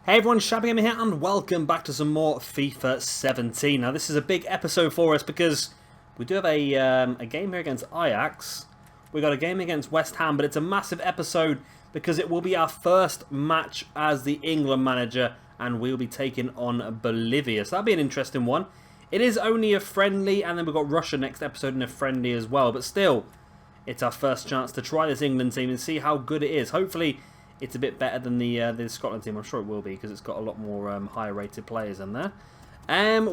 Hey everyone, Shabby Gamer here and welcome back to some more FIFA 17. Now this is a big episode for us because we do have a game here against Ajax. We got a game against West Ham, but it's a massive episode because it will be our first match as the England manager and we'll be taking on Bolivia. So that'll be an interesting one. It is only a friendly and then we've got Russia next episode in a friendly as well, but still it's our first chance to try this England team and see how good it is. Hopefully it's a bit better than the Scotland team. I'm sure it will be because it's got a lot more higher rated players in there.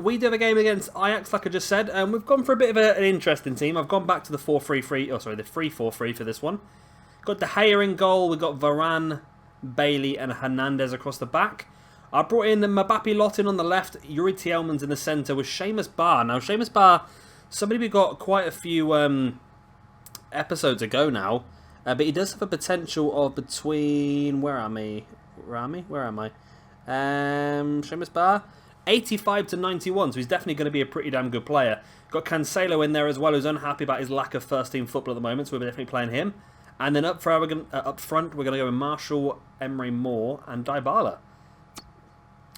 We do have a game against Ajax, like I just said. We've gone for a bit of an interesting team. I've gone back to the 4-3-3. Oh, sorry, the 3-4-3 for this one. Got De Gea in goal. We've got Varane, Bailey, and Hernandez across the back. I brought in the Mbappe lot in on the left. Yuri Tielemans in the centre with Seamus Barr. Now, Seamus Barr, somebody we got quite a few episodes ago now. But he does have a potential of between... Where am I? Seamus Barr. 85 to 91, so he's definitely going to be a pretty damn good player. Got Cancelo in there as well, who's unhappy about his lack of first-team football at the moment, so we're definitely playing him. And then up front, we're going to go with Marshall, Emery Moore, and Dybala.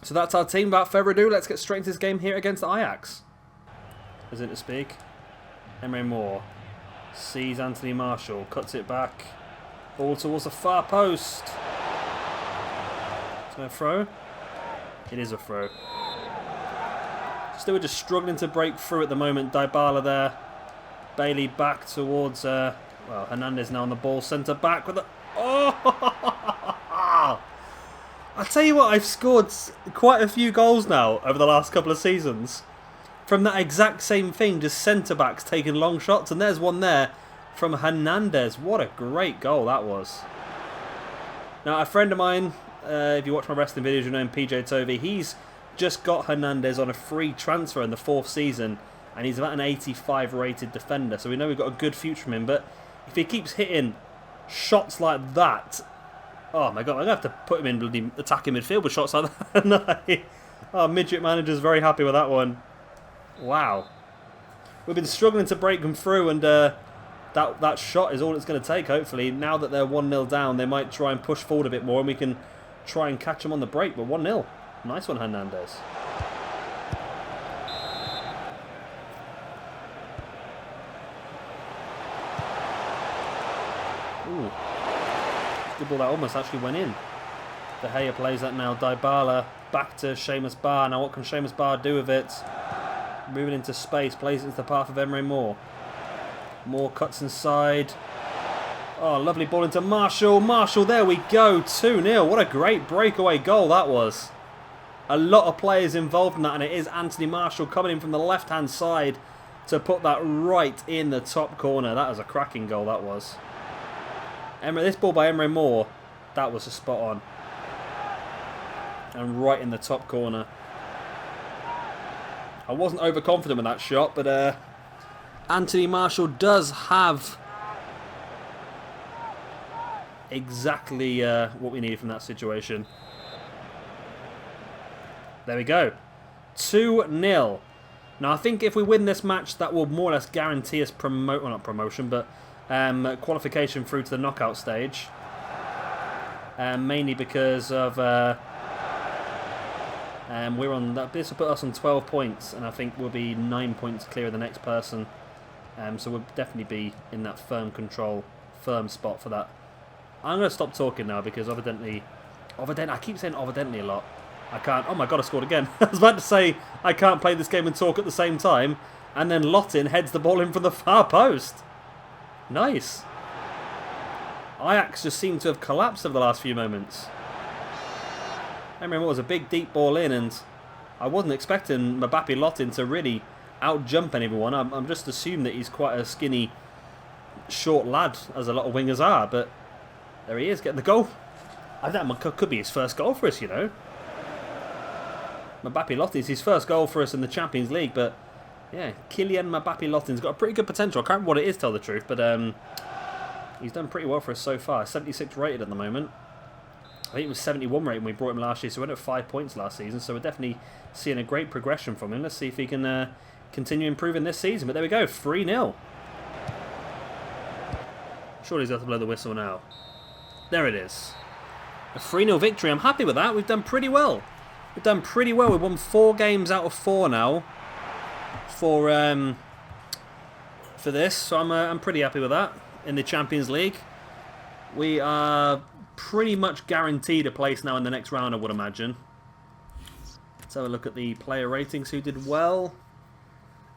So that's our team. Without further ado, let's get straight into this game here against Ajax. Is it to speak? Emery Moore. Sees Anthony Marshall, cuts it back, ball towards the far post. Is it a throw? It is a throw. Still just struggling to break through at the moment. Dybala there. Bailey back towards, well, Hernandez now on the ball, centre back with a... Oh! I tell you what, I've scored quite a few goals now over the last couple of seasons. From that exact same thing, just centre-backs taking long shots. And there's one there from Hernandez. What a great goal that was. Now, a friend of mine, if you watch my wrestling videos, you know him, PJ Tovey. He's just got Hernandez on a free transfer in the 4th season. And he's about an 85 rated defender. So we know we've got a good future from him. But if he keeps hitting shots like that... Oh my God, I'm going to have to put him in bloody attacking midfield with shots like that. No. Oh, midget manager's very happy with that one. Wow. We've been struggling to break them through and that shot is all it's going to take, hopefully. Now that they're 1-0 down, they might try and push forward a bit more and we can try and catch them on the break. But 1-0. Nice one, Hernandez. Ooh. Good ball, that almost actually went in. De Gea plays that now. Dybala back to Seamus Barr. Now what can Seamus Barr do with it? Moving into space, plays it into the path of Emery Moore. Moore cuts inside. Oh, lovely ball into Marshall. Marshall, there we go. 2-0. What a great breakaway goal that was. A lot of players involved in that, and it is Anthony Marshall coming in from the left-hand side to put that right in the top corner. That was a cracking goal, that was. This ball by Emery Moore, that was a spot on. And right in the top corner. I wasn't overconfident with that shot, but Anthony Marshall does have exactly what we need from that situation. There we go. 2-0. Now, I think if we win this match, that will more or less guarantee us not promotion, but qualification through to the knockout stage. Mainly because of... we're on that. This will put us on 12 points, and I think we'll be 9 points clear of the next person. So we'll definitely be in that firm control, firm spot for that. I'm going to stop talking now because evidently, I keep saying evidently a lot. I can't. Oh my God, I scored again. I was about to say I can't play this game and talk at the same time, and then Lottin heads the ball in from the far post. Nice. Ajax just seem to have collapsed over the last few moments. I remember it was a big deep ball in and I wasn't expecting Mbappe Lottin to really out-jump anyone. I'm just assuming that he's quite a skinny, short lad, as a lot of wingers are, but there he is, getting the goal. I think that could be his first goal for us, you know. Mbappe Lottin's his first goal for us in the Champions League, but yeah, Kylian Mbappe Lottin's got a pretty good potential. I can't remember what it is, to tell the truth, but he's done pretty well for us so far. 76 rated at the moment. I think it was 71 rated when we brought him last year, so we went at 5 points last season, so we're definitely seeing a great progression from him. Let's see if he can continue improving this season, but there we go, 3-0. Surely he's got to blow the whistle now. There it is. A 3-0 victory. I'm happy with that. We've done pretty well. We've done pretty well. We've won 4 games out of 4 now for this. So I'm pretty happy with that in the Champions League. We are pretty much guaranteed a place now in the next round, I would imagine. Let's have a look at the player ratings. Who did well?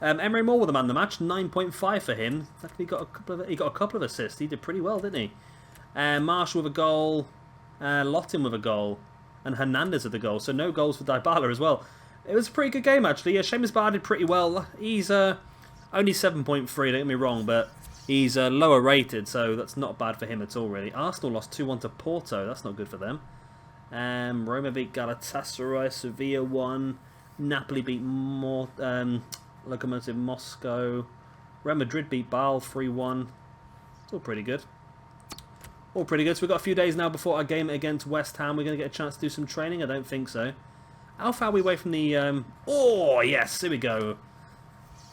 Emery Moore with the man of the match, 9.5 for him. He got a couple of assists. He did pretty well, didn't he? Marshall with a goal, Lottin with a goal, and Hernandez with a goal. So no goals for Dybala as well. It was a pretty good game actually. Seamus Barr did pretty well. He's only 7.3. Don't get me wrong, but he's lower rated, so that's not bad for him at all really. Arsenal lost 2-1 to Porto. That's not good for them. Roma beat Galatasaray. Sevilla won. Napoli beat Lokomotiv Moscow. Real Madrid beat Bâle 3-1. It's all pretty good. All pretty good. So we've got a few days now before our game against West Ham. We're going to get a chance to do some training. I don't think so. How far are we away from the... Oh, yes. Here we go.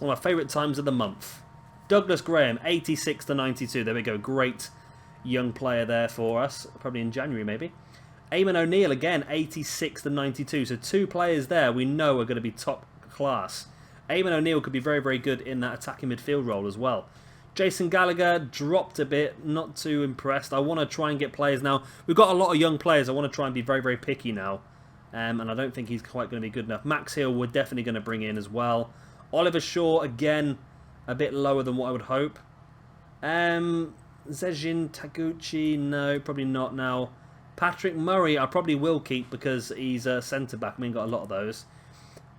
One of my favourite times of the month. Douglas Graham, 86 to 92. There we go. Great young player there for us. Probably in January, maybe. Eamon O'Neill, again, 86 to 92. So 2 players there we know are going to be top class. Eamon O'Neill could be very, very good in that attacking midfield role as well. Jason Gallagher dropped a bit, not too impressed. I want to try and get players now. We've got a lot of young players. I want to try and be very, very picky now. And I don't think he's quite going to be good enough. Max Hill we're definitely going to bring in as well. Oliver Shaw, again, a bit lower than what I would hope. Zejin Taguchi, no, probably not now. Patrick Murray, I probably will keep because he's a centre-back. I mean, got a lot of those.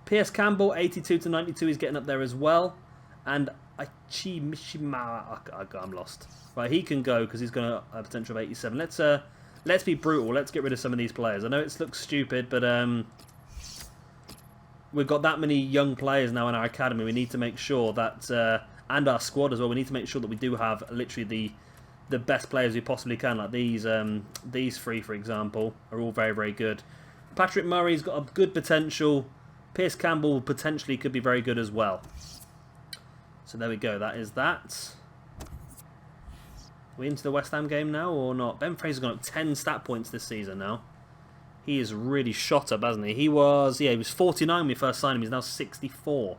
Pierce Campbell, 82 to 92, he's getting up there as well. And Aichi Mishima, I'm lost. Right, he can go because he's got a potential of 87. Let's be brutal. Let's get rid of some of these players. I know it looks stupid, but we've got that many young players now in our academy. We need to make sure that, and our squad as well, we need to make sure that we do have literally the best players we possibly can. Like these 3, for example, are all very, very good. Patrick Murray's got a good potential. Pierce Campbell potentially could be very good as well. So there we go. That is that. Are we into the West Ham game now or not? Ben Fraser's gone up 10 stat points this season now. He is really shot up, hasn't he? He was 49 when we first signed him. He's now 64.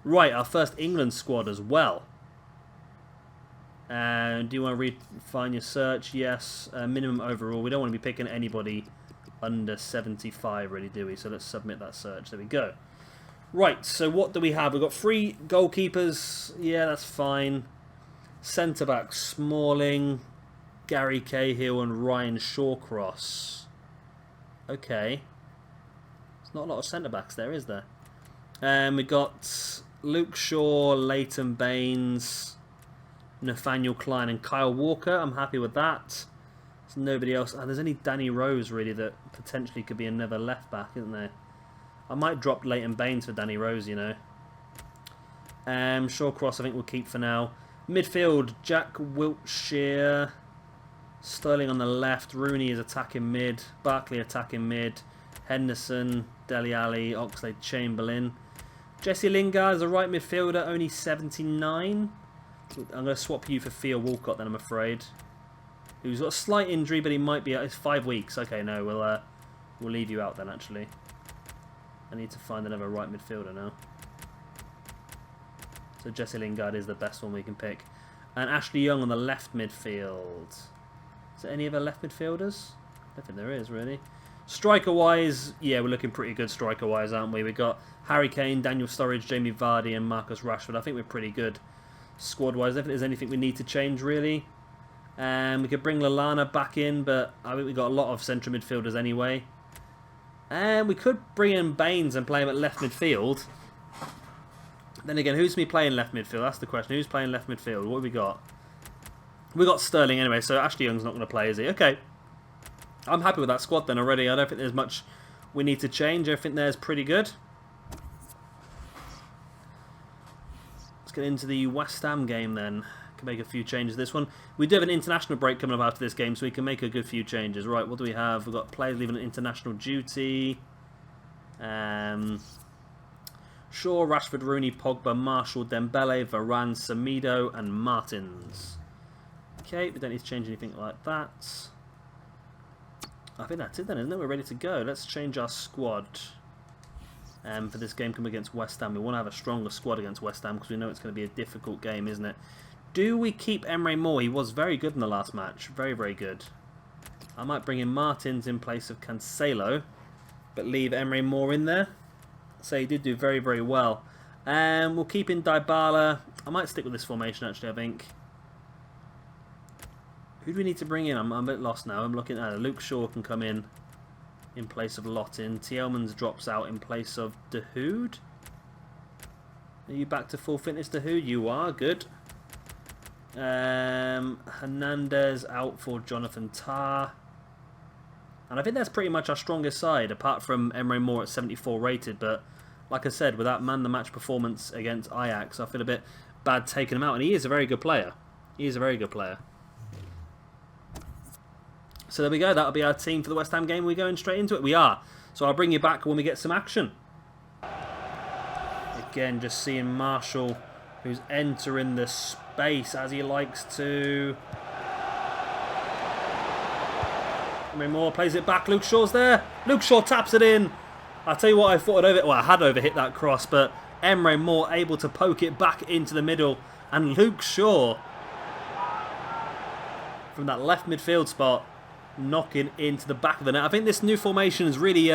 Right, our first England squad as well. Do you want to refine your search? Yes. Minimum overall. We don't want to be picking anybody under 75, really, do we? So let's submit that search. There we go. Right, so what do we have? We've got 3 goalkeepers. Yeah, that's fine. Centre-back, Smalling, Gary Cahill and Ryan Shawcross. Okay. There's not a lot of centre-backs there, is there? We've got Luke Shaw, Leighton Baines, Nathaniel Klein and Kyle Walker. I'm happy with that. There's nobody else. There's only Danny Rose, really, that potentially could be another left-back, isn't there? I might drop Leighton Baines for Danny Rose, you know. Shawcross, I think we'll keep for now. Midfield, Jack Wiltshire, Sterling on the left, Rooney is attacking mid, Barkley attacking mid, Henderson, Dele Alli, Oxlade-Chamberlain. Jesse Lingard is a right midfielder, only 79. I'm going to swap you for Theo Walcott then, I'm afraid. Who's got a slight injury, but he might be out. It's 5 weeks. Okay, no, we'll leave you out then, actually. I need to find another right midfielder now. So Jesse Lingard is the best one we can pick. And Ashley Young on the left midfield. Is there any other left midfielders? I don't think there is, really. Striker-wise, yeah, we're looking pretty good striker-wise, aren't we? We've got Harry Kane, Daniel Sturridge, Jamie Vardy and Marcus Rashford. I think we're pretty good squad-wise. I don't think there's anything we need to change, really. We could bring Lallana back in, but I think we've got a lot of central midfielders anyway. And we could bring in Baines and play him at left midfield. Then again, who's me playing left midfield? That's the question. Who's playing left midfield? What have we got? We got Sterling anyway, so Ashley Young's not going to play, is he? Okay. I'm happy with that squad then already. I don't think there's much we need to change. I think there's pretty good. Let's get into the West Ham game then. Can make a few changes this one. We do have an international break coming up after this game, so we can make a good few changes. Right, what do we have? We've got players leaving international duty. Shaw, Rashford, Rooney, Pogba, Marshall, Dembele, Varane, Semedo and Martins. Okay, we don't need to change anything like that. I think that's it then, isn't it? We're ready to go. Let's change our squad. For this game coming against West Ham. We want to have a stronger squad against West Ham because we know it's going to be a difficult game, isn't it? Do we keep Emre Moore? He was very good in the last match. Very, very good. I might bring in Martins in place of Cancelo, but leave Emre Moore in there. So he did do very, very well. We'll keep in Dybala. I might stick with this formation, actually, I think. Who do we need to bring in? I'm a bit lost now. I'm looking at Luke Shaw can come in place of Lottin. Tielemans drops out in place of Dahoud. Are you back to full fitness, Dahoud? You are. Good. Hernandez out for Jonathan Tah. And I think that's pretty much our strongest side, apart from Emre Moore at 74 rated. But like I said, with that man-the-match performance against Ajax, I feel a bit bad taking him out. And he is a very good player. He is a very good player. So there we go. That'll be our team for the West Ham game. We're going straight into it. We are. So I'll bring you back when we get some action. Again, just seeing Marshall, who's entering the space as he likes to. Emre Moore plays it back. Luke Shaw's there. Luke Shaw taps it in. I tell you what, I thought I had overhit that cross, but Emre Moore able to poke it back into the middle, and Luke Shaw from that left midfield spot knocking into the back of the net. I think this new formation is really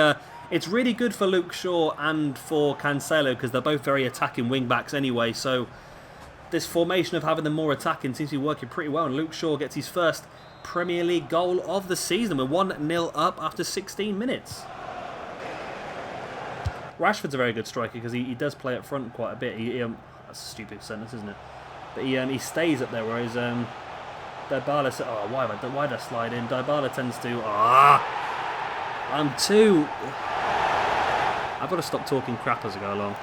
it's really good for Luke Shaw and for Cancelo because they're both very attacking wing backs anyway. So this formation of having them more attacking seems to be working pretty well, and Luke Shaw gets his first Premier League goal of the season. We're 1-0 up after 16 minutes. Rashford's a very good striker because he does play up front quite a bit. That's a stupid sentence, isn't it? But he stays up there, whereas Dybala said, "Oh, why did I slide in?" Dybala tends to. I've got to stop talking crap as I go along.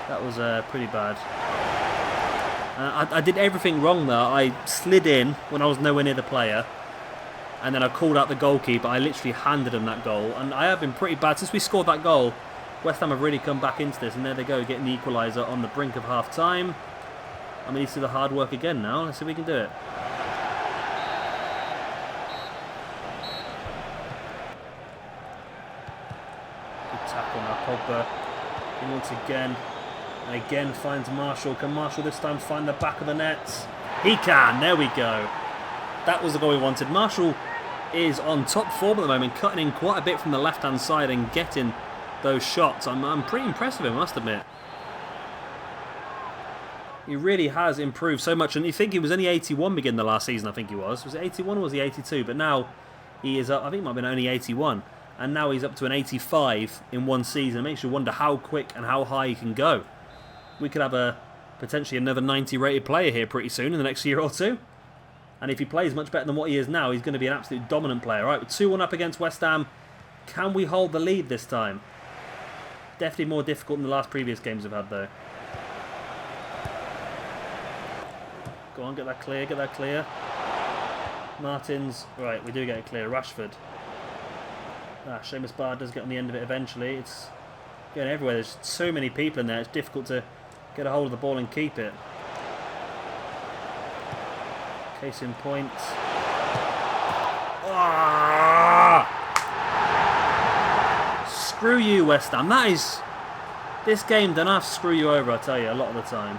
That was pretty bad. I did everything wrong there. I slid in when I was nowhere near the player, and then I called out the goalkeeper. I literally handed him that goal, and I have been pretty bad since we scored that goal. West Ham have really come back into this, and there they go, getting the equaliser on the brink of half-time. I'm going to do the hard work again now. Let's see if we can do it. Good tackle now, Pogba. He once again, and again finds Marshall. Can Marshall this time find the back of the net? He can. There we go. That was the goal we wanted. Marshall is on top form at the moment, cutting in quite a bit from the left-hand side and getting those shots. I'm pretty impressed with him, I must admit. He really has improved so much, and you think he was only 81 beginning the last season, I think he was. Was it 81 or was he 82? But now he is up, I think it might have been only 81, and now he's up to an 85 in one season. It makes you wonder how quick and how high he can go. We could have potentially another 90 rated player here pretty soon in the next year or two. And if he plays much better than what he is now, he's going to be an absolute dominant player. Right, we're 2-1 up against West Ham. Can we hold the lead this time? Definitely more difficult than the last previous games we've had, though. Go on, get that clear, get that clear. Martins, right, we do get it clear. Rashford. Seamus Barr does get on the end of it eventually. It's going everywhere. There's so many people in there, it's difficult to get a hold of the ball and keep it. Case in point. Screw you, West Ham. That is... This game done have to screw you over, I tell you, a lot of the time.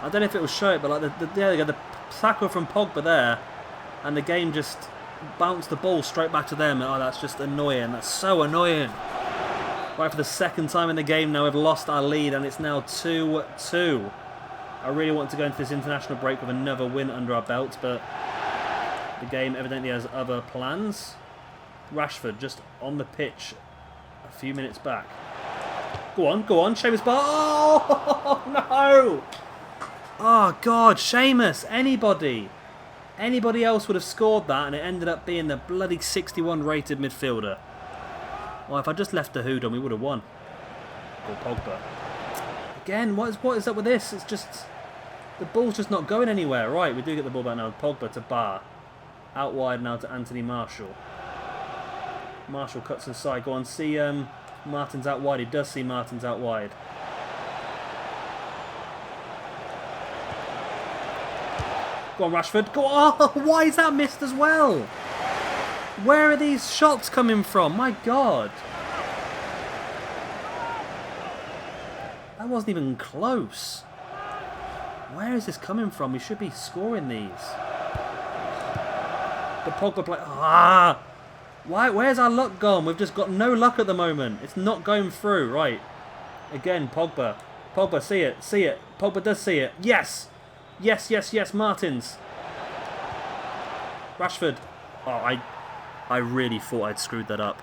I don't know if it will show it, but like the tackle from Pogba there, and the game just bounced the ball straight back to them. Oh, that's just annoying. That's so annoying. Right, for the second time in the game now, we've lost our lead, and it's now 2-2. I really want to go into this international break with another win under our belts, but the game evidently has other plans. Rashford just on the pitch a few minutes back. Go on, Seamus Barr. Oh, no! Oh, God, Seamus, anybody else would have scored that, and it ended up being the bloody 61 rated midfielder. Well, if I just left the Dahoud on, we would have won. Or Pogba. Again, what is up with this? It's just... The ball's just not going anywhere. Right, we do get the ball back now. Pogba to Barr. Out wide now to Anthony Marshall. Marshall cuts inside. Go on, see Martins out wide. He does see Martins out wide. Go on, Rashford. Go on. Oh, why is that missed as well? Where are these shots coming from? My God. That wasn't even close. Where is this coming from? We should be scoring these. The Pogba play. Ah! Why? Where's our luck gone? We've just got no luck at the moment. It's not going through. Right. Again, Pogba. Pogba, see it. See it. Pogba does see it. Yes! Yes, yes, yes. Martins. Rashford. Oh, I really thought I'd screwed that up.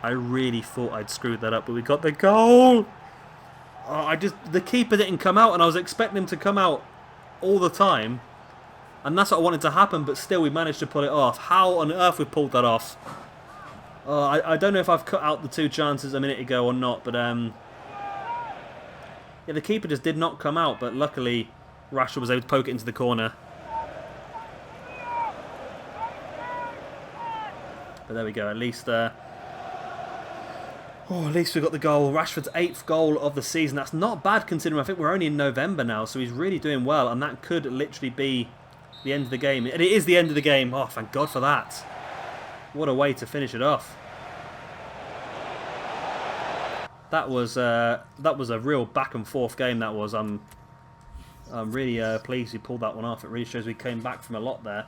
I really thought I'd screwed that up, but we got the goal! Oh, the keeper didn't come out, and I was expecting him to come out all the time. And that's what I wanted to happen, but still we managed to pull it off. How on earth we pulled that off? I don't know if I've cut out the 2 chances a minute ago or not, but yeah, the keeper just did not come out, but luckily Rashford was able to poke it into the corner. But there we go, at least at least we got the goal. Rashford's 8th goal of the season. That's not bad considering I think we're only in November now, so he's really doing well, and that could literally be the end of the game. And it is the end of the game. Oh, thank God for that. What a way to finish it off. That was a real back and forth game. That was. I'm really pleased we pulled that one off. It really shows we came back from a lot there.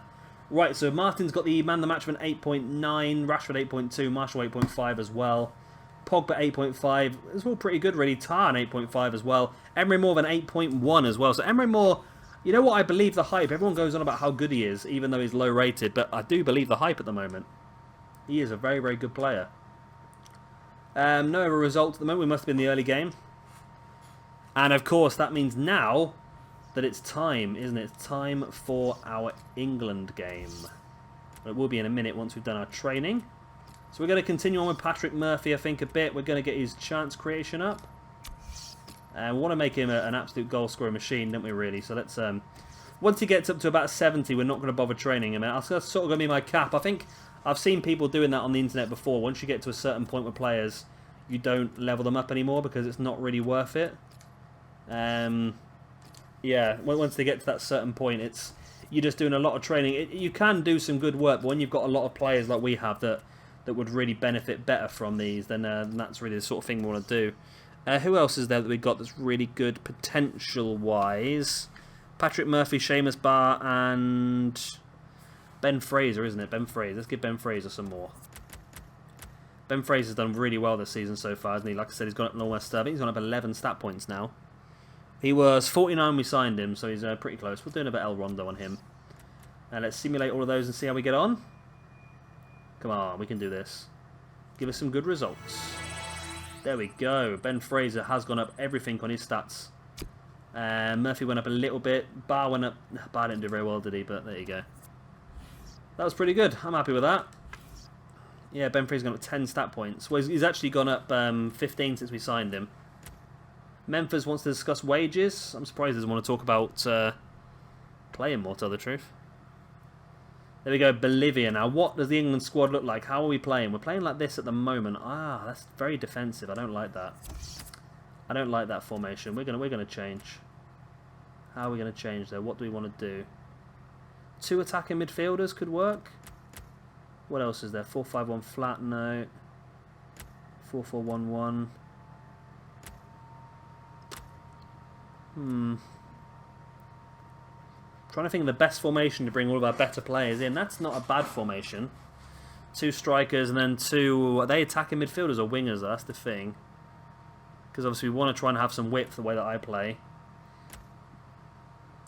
Right, so Martin's got the man of the match with an 8.9, Rashford 8.2, Marshall 8.5 as well. Pogba 8.5, it's all pretty good really. Tar an 8.5 as well. Emery Moore with an 8.1 as well. So Emery Moore, you know what, I believe the hype. Everyone goes on about how good he is, even though he's low rated, but I do believe the hype at the moment. He is a very, very good player. No other result at the moment. We must have been in the early game. And of course, that means now that it's time, isn't it? It's time for our England game. It will be in a minute once we've done our training. So we're going to continue on with Patrick Murphy, I think, a bit. We're going to get his chance creation up. And we want to make him an absolute goal scoring machine, don't we, really? So let's... once he gets up to about 70, we're not going to bother training him. That's sort of going to be my cap. I think I've seen people doing that on the internet before. Once you get to a certain point with players, you don't level them up anymore because it's not really worth it. Yeah, once they get to that certain point, you're just doing a lot of training. You can do some good work, but when you've got a lot of players like we have that would really benefit better from these, then that's really the sort of thing we want to do. Who else is there that we've got that's really good potential-wise? Patrick Murphy, Seamus Barr, and Ben Fraser, isn't it? Ben Fraser. Let's give Ben Fraser some more. Ben Fraser's done really well this season so far, hasn't he? Like I said, he's gone up almost, I think he's gone up 11 stat points now. He was 49 when we signed him, so he's pretty close. We're doing a bit El Rondo on him. Let's simulate all of those and see how we get on. Come on, we can do this. Give us some good results. There we go. Ben Fraser has gone up everything on his stats. Murphy went up a little bit. Barr went up. Barr didn't do very well, did he? But there you go. That was pretty good. I'm happy with that. Yeah, Ben Fraser's gone up 10 stat points. Well, he's actually gone up 15 since we signed him. Memphis wants to discuss wages. I'm surprised he doesn't want to talk about playing more, to tell the truth. There we go, Bolivia. Now, what does the England squad look like? How are we playing? We're playing like this at the moment. Ah, that's very defensive. I don't like that. I don't like that formation. We're gonna change. How are we gonna change though? What do we want to do? 2 attacking midfielders could work. What else is there? 4-5-1 flat. No. 4-4-1-1. Trying to think of the best formation to bring all of our better players in. That's not a bad formation. 2 strikers and then 2... Are they attacking midfielders or wingers? That's the thing. Because obviously we want to try and have some width the way that I play.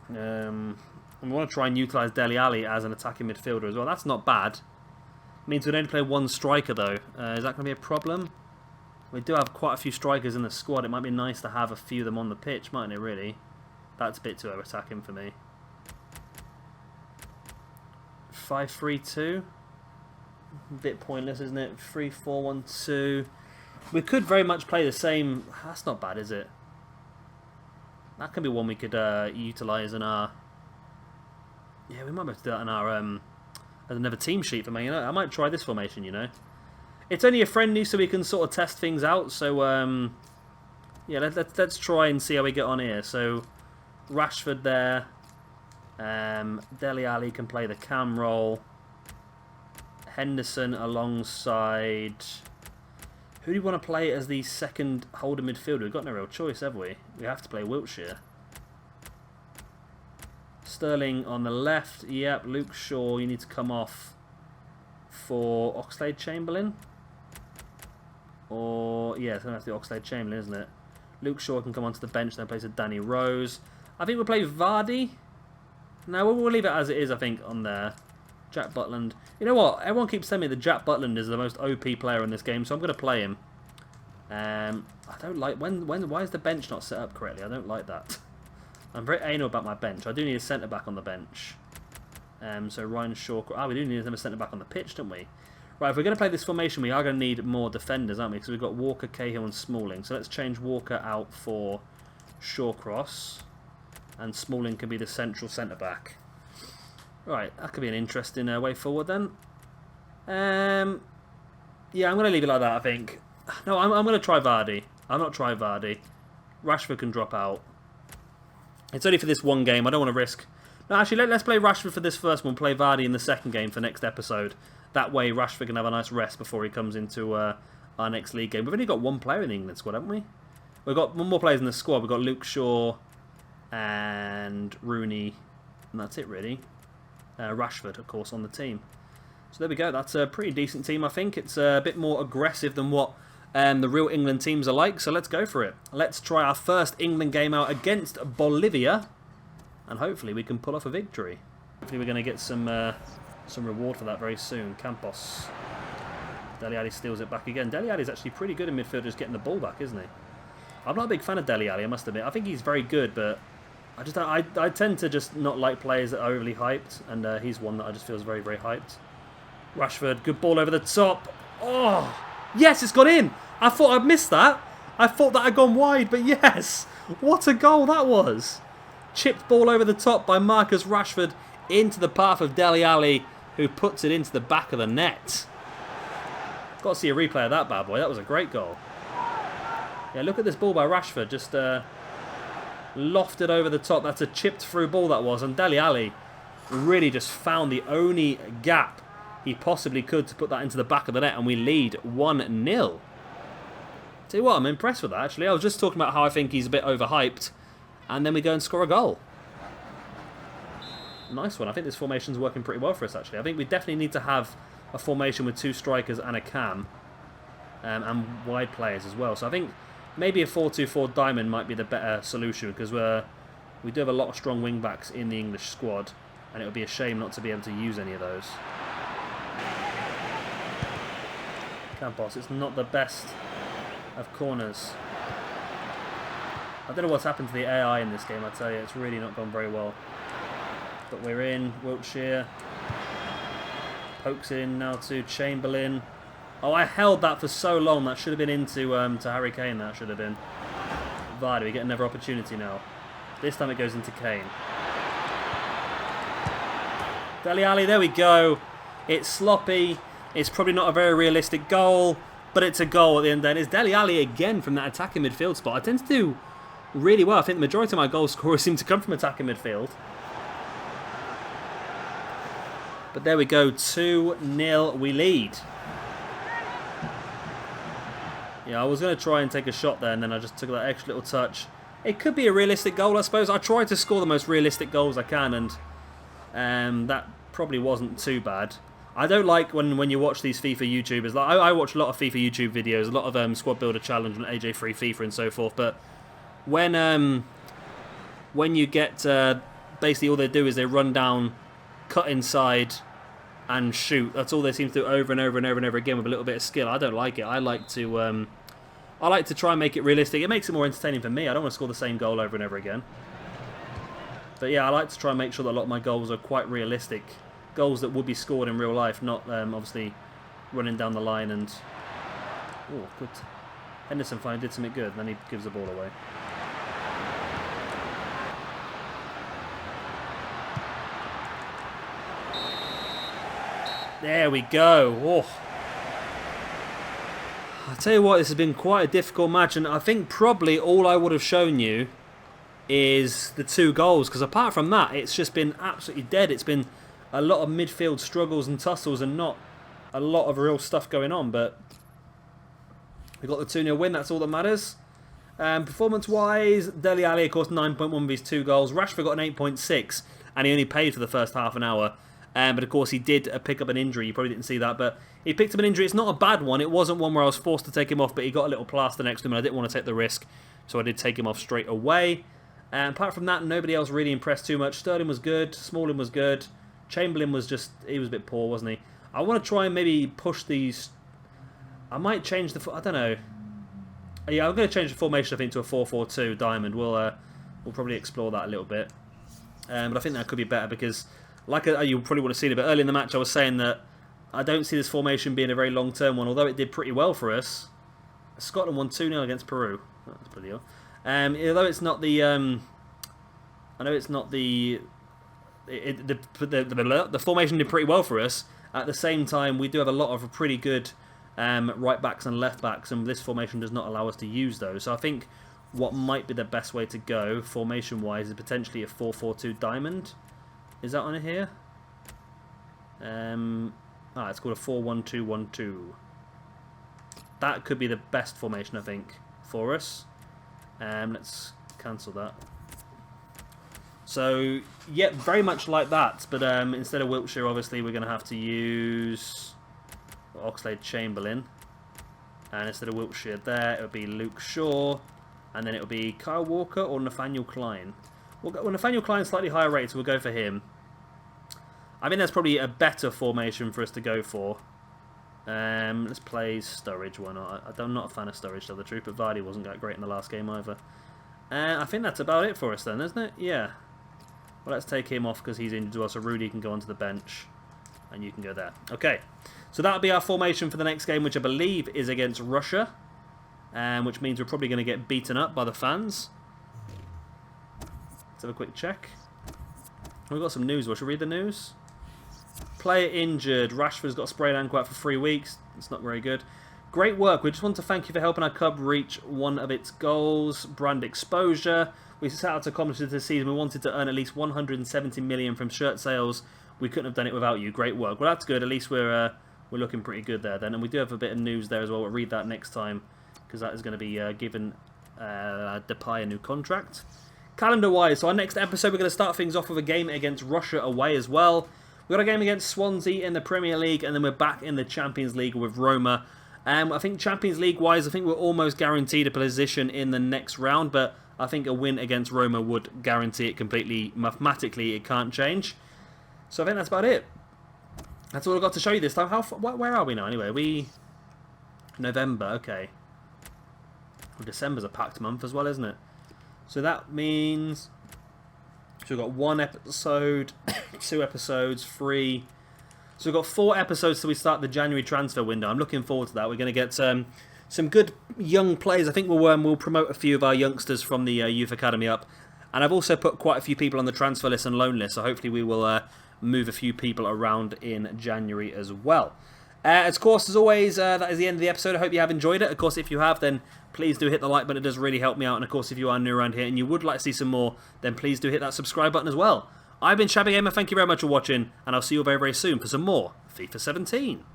And we want to try and utilise Dele Alli as an attacking midfielder as well. That's not bad. It means we'd only play 1 striker though. Is that going to be a problem? We do have quite a few strikers in the squad. It might be nice to have a few of them on the pitch, mightn't it, really? That's a bit too over-attacking for me. 5-3-2. A bit pointless, isn't it? 3-4-1-2. We could very much play the same... That's not bad, is it? That could be one we could utilise in our... Yeah, we might be able to do that in our... as another team sheet for me. You know, I might try this formation, you know. It's only a friendly, so we can sort of test things out. So, yeah, let's try and see how we get on here. So, Rashford there. Dele Alli can play the cam role. Henderson alongside... Who do you want to play as the second holder midfielder? We've got no real choice, have we? We have to play Wiltshire. Sterling on the left. Yep, Luke Shaw, you need to come off for Oxlade-Chamberlain. Or, yeah, it's going to have to be Oxlade-Chamberlain, isn't it? Luke Shaw can come onto the bench, then plays with Danny Rose. I think we'll play Vardy. No, we'll leave it as it is, I think, on there. Jack Butland. You know what? Everyone keeps telling me that Jack Butland is the most OP player in this game, so I'm going to play him. I don't like... Why is the bench not set up correctly? I don't like that. I'm very anal about my bench. I do need a centre-back on the bench. So Ryan Shaw... we do need a centre-back on the pitch, don't we? Right, if we're going to play this formation, we are going to need more defenders, aren't we? Because we've got Walker, Cahill and Smalling. So let's change Walker out for Shawcross. And Smalling can be the central centre-back. Right, that could be an interesting way forward then. Yeah, I'm going to leave it like that, I think. No, I'm going to try Vardy. I'm not trying Vardy. Rashford can drop out. It's only for this one game. I don't want to risk... No, actually, let's play Rashford for this first one. Play Vardy in the second game for next episode. That way, Rashford can have a nice rest before he comes into our next league game. We've only got one player in the England squad, haven't we? We've got one more player in the squad. We've got Luke Shaw and Rooney. And that's it, really. Rashford, of course, on the team. So there we go. That's a pretty decent team, I think. It's a bit more aggressive than what the real England teams are like. So let's go for it. Let's try our first England game out against Bolivia. And hopefully we can pull off a victory. Hopefully we're going to get some reward for that very soon. Campos. Dele Alli steals it back again. Dele Alli is actually pretty good in midfield, just getting the ball back, isn't he? I'm not a big fan of Dele Alli, I must admit. I think he's very good, but I tend to just not like players that are overly hyped, and he's one that I just feel is very, very hyped. Rashford, good ball over the top. Oh, yes, it's gone in. I thought I'd missed that. I thought that had gone wide, but yes. What a goal that was. Chipped ball over the top by Marcus Rashford into the path of Dele Alli, who puts it into the back of the net. Got to see a replay of that bad boy. That was a great goal. Yeah, look at this ball by Rashford. Just lofted over the top. That's a chipped through ball that was. And Dele Alli really just found the only gap he possibly could to put that into the back of the net. And we lead 1-0. Tell you what, I'm impressed with that, actually. I was just talking about how I think he's a bit overhyped. And then we go and score a goal. Nice one. I think this formation's working pretty well for us, actually. I think we definitely need to have a formation with 2 strikers and a cam. And wide players as well. So I think maybe a 4-2-4 diamond might be the better solution, because we do have a lot of strong wing-backs in the English squad. And it would be a shame not to be able to use any of those. Campos, it's not the best of corners. I don't know what's happened to the AI in this game, I tell you. It's really not gone very well. But we're in. Wiltshire. Pokes in now to Chamberlain. Oh, I held that for so long. That should have been into to Harry Kane, that should have been. Vardy, we get another opportunity now. This time it goes into Kane. Dele Alli, there we go. It's sloppy. It's probably not a very realistic goal, but it's a goal at the end then. It's Dele Alli again from that attacking midfield spot. I tend to do really well. I think the majority of my goal scorers seem to come from attacking midfield. But there we go, 2-0 we lead. Yeah, I was going to try and take a shot there, and then I just took that extra little touch. It could be a realistic goal, I suppose. I try to score the most realistic goals I can, and that probably wasn't too bad. I don't like when you watch these FIFA YouTubers. Like I watch a lot of FIFA YouTube videos, a lot of Squad Builder Challenge and AJ Free FIFA and so forth, but when you get basically all they do is they run down, cut inside and shoot. That's all they seem to do over and over and over and over again with a little bit of skill. I don't like it. I like to try and make it realistic. It makes it more entertaining for me. I don't want to score the same goal over and over again. But yeah, I like to try and make sure that a lot of my goals are quite realistic. Goals that would be scored in real life, not obviously running down the line and... Oh, good. Henderson finally did something good, and then he gives the ball away. There we go. Oh. I'll tell you what, this has been quite a difficult match, and I think probably all I would have shown you is the 2 goals, because apart from that, it's just been absolutely dead. It's been a lot of midfield struggles and tussles and not a lot of real stuff going on, but we got the 2-0 win, that's all that matters. Performance-wise, Dele Alli, of course, 9.1 with his 2 goals. Rashford got an 8.6, and he only paid for the first half an hour. But of course, he did pick up an injury. You probably didn't see that, but he picked up an injury. It's not a bad one. It wasn't one where I was forced to take him off, but he got a little plaster next to him, and I didn't want to take the risk, so I did take him off straight away. And apart from that, nobody else really impressed too much. Sterling was good. Smalling was good. Chamberlain was just... he was a bit poor, wasn't he? I want to try and maybe push these... I might change the... I don't know. Yeah, I'm going to change the formation, I think, to a 4-4-2 diamond. We'll probably explore that a little bit. But I think that could be better because, like you probably would have seen it, but early in the match I was saying that I don't see this formation being a very long-term one, although it did pretty well for us. Scotland won 2-0 against Peru. That's pretty good. Although it's not the... I know it's not the... The formation did pretty well for us. At the same time, we do have a lot of pretty good right backs and left backs, and this formation does not allow us to use those. So I think what might be the best way to go, formation-wise, is potentially a 4-4-2 diamond. Is that on here? It's called a 4-1-2-1-2. That could be the best formation, I think, for us. Let's cancel that. So, yeah, very much like that, but instead of Wiltshire, obviously, we're going to have to use Oxlade-Chamberlain. And instead of Wiltshire there, it would be Luke Shaw, and then it would be Kyle Walker or Nathaniel Klein. Well, Nathaniel Klein's slightly higher rate, so we'll go for him. I think that's probably a better formation for us to go for. Let's play Sturridge, why not? I'm not a fan of Sturridge, to tell the truth, but Vardy wasn't that great in the last game either. I think that's about it for us then, isn't it? Yeah. Well, let's take him off because he's injured as well, so Rudy can go onto the bench. And you can go there. Okay, so that'll be our formation for the next game, which I believe is against Russia. Which means we're probably going to get beaten up by the fans. Let's have a quick check. We've got some news. Should we read the news? Player injured. Rashford's got a sprained ankle out for 3 weeks. It's not very good. Great work. We just want to thank you for helping our club reach one of its goals, brand exposure. We set out to accomplish this season. We wanted to earn at least 170 million from shirt sales. We couldn't have done it without you. Great work. Well, that's good. At least we're looking pretty good there then. And we do have a bit of news there as well. We'll read that next time because that is going to be giving Depay a new contract. Calendar-wise, so our next episode, we're going to start things off with a game against Russia away as well. We've got a game against Swansea in the Premier League, and then we're back in the Champions League with Roma. I think Champions League-wise, I think we're almost guaranteed a position in the next round, but I think a win against Roma would guarantee it completely. Mathematically, it can't change. So I think that's about it. That's all I've got to show you this time. Where are we now, anyway? November, okay. Well, December's a packed month as well, isn't it? So that means... So we've got 1 episode, 2 episodes, 3... So we've got 4 episodes till we start the January transfer window. I'm looking forward to that. We're going to get some good young players. I think we'll promote a few of our youngsters from the Youth Academy up. And I've also put quite a few people on the transfer list and loan list. So hopefully we will move a few people around in January as well. Of course, as always, that is the end of the episode. I hope you have enjoyed it. Of course, if you have, then please do hit the like button. It does really help me out. And of course, if you are new around here and you would like to see some more, then please do hit that subscribe button as well. I've been Shabby Gamer. Thank you very much for watching, and I'll see you very, very soon for some more FIFA 17.